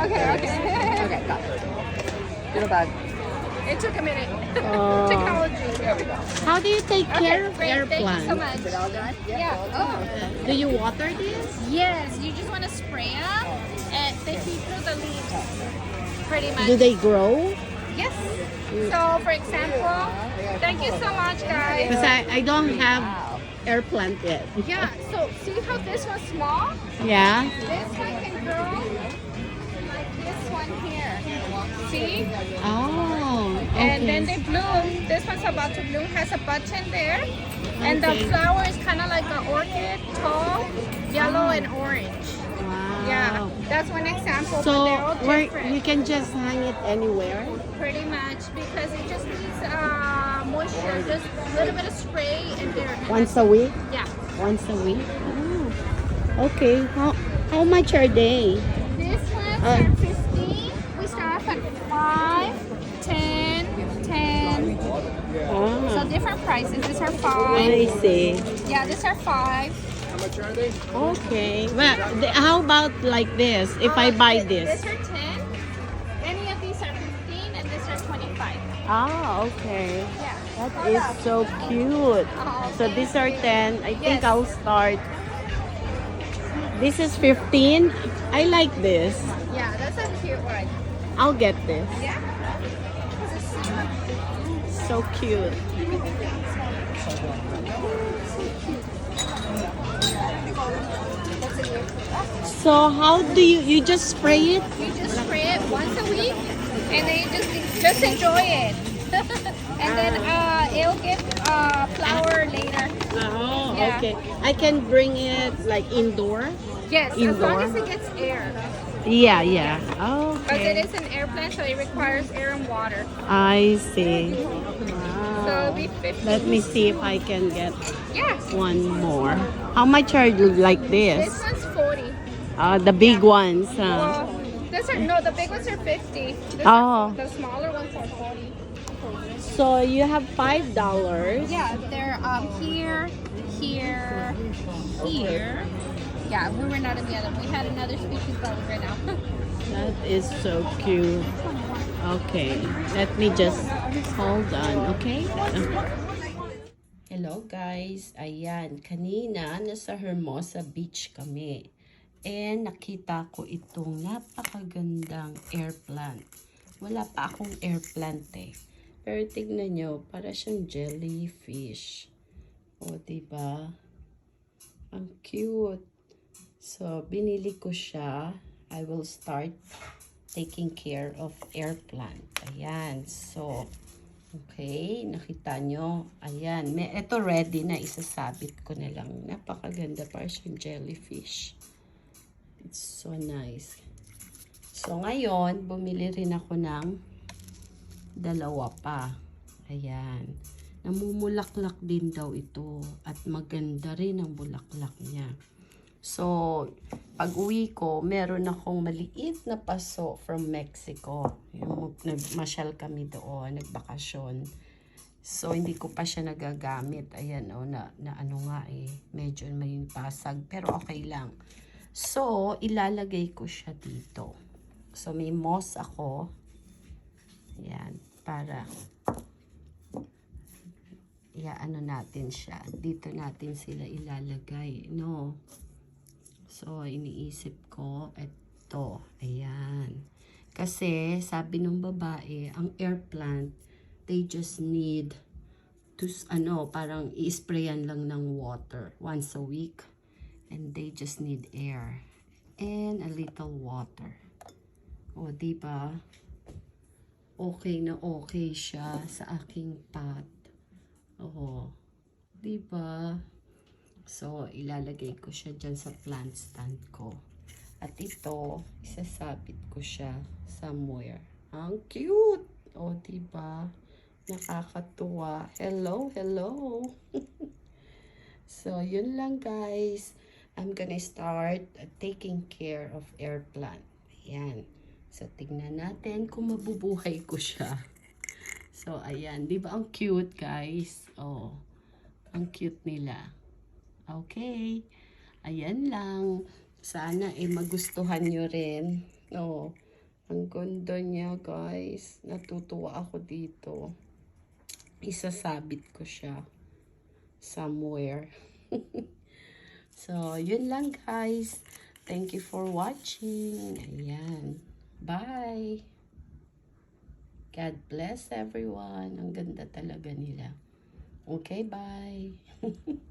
Okay, okay. Okay, got it. Little bag. It took a minute. Technology. There we go. How do you take care of great. air Thank you so plants? much. Is it all done? Yeah. Oh. Do you water this? Yes, you just want to spray them and they feed through the leaves. Pretty much. Do they grow? Yes. So, for example, thank you so much, guys. Because I don't have air plant yet. Yeah, so see how this one's small? Yeah. This one can grow like this one here. See? Oh. And then Okay. they bloom. This one's about to bloom, has a button there. And the Okay. flower is kind of like an orchid, tall, yellow, and orange. Wow. Yeah, that's one example, So but they're all where different. you can just hang it anywhere. Pretty much, because it just needs moisture, just a little bit of spray and there. Once a week. Yeah. Once a week. Oh. Okay. How much are they? This one's are 15. We start off at 5, 10, 10. So Ah. different prices. These are 5. I see. Yeah, these are 5. Okay. Well, how about like this? If I buy These this. are 10. Any of these are 15 and these are 25. Ah, okay. Yeah. That is so cute. Oh, So these are 10. I think Yes. I'll start. This is 15. I like this. Yeah, that's a cute one. I'll get this. Yeah. So cute. So how do you just spray it? You just spray it once a week and then you just enjoy it. And then it'll get flower later. Oh, Yeah. okay. I can bring it like indoor. Yes, as Indoor? long as it gets air. Yeah, yeah. Because it Okay. is an air plant, so it requires air and water. I see. So Wow. it'll be 50. Let me see if I can get Yes. one more. How much are you like This this? one's 40. The big ones. Well, the big ones are 50. Oh. The smaller ones are 40. So you have $5. Yeah, they're here, here, here. Yeah, we were not in the other. We had another species, but we ran out. That is so cute. Okay, let me just hold on, okay? Hello guys, ayan, kanina nasa Hermosa Beach kami. And nakita ko itong napakagandang air plant. Wala pa akong air plant eh. Pero tignan nyo, para siyang jellyfish. O, diba? Ang cute. So, binili ko siya. I will start taking care of air plant. Ayan. So, okay. Nakita nyo. Ayan. Ito ready na. Isasabit ko na lang. Napakaganda. Para siyang jellyfish. It's so nice. So, ngayon, bumili rin ako ng dalawa pa. Ayan. Namumulaklak din daw ito. At maganda rin ang bulaklak niya. So, pag uwi ko, meron akong maliit na paso from Mexico. Yung nagmasyal kami doon, nagbakasyon. So, hindi ko pa siya nagagamit. Ayan, oh, na ano nga eh, medyo may pasag. Pero okay lang. So, ilalagay ko siya dito. So, may moss ako. Ayan, para ano natin siya. Dito natin sila ilalagay, no? So, iniisip ko, eto, ayan. Kasi, sabi ng babae, ang air plant, they just need to, parang i-sprayan lang ng water once a week. And they just need air. And a little water. O, diba? Okay na okay siya sa aking pot. O, diba? So, ilalagay ko siya dyan sa plant stand ko. At ito, isasabit ko siya somewhere. Ang cute! O, diba? Nakakatuwa. Hello, hello! So, yun lang guys. I'm gonna start taking care of air plant. Ayan. So, tignan natin kung mabubuhay ko siya. So, ayan. Diba ang cute guys? Oh, ang cute nila. Okay. Ayan lang. Sana magustuhan nyo rin. Oh, Ang ganda niya, guys. Natutuwa ako dito. Isasabit ko siya somewhere. So, yun lang, guys. Thank you for watching. Ayan. Bye. God bless everyone. Ang ganda talaga nila. Okay, bye.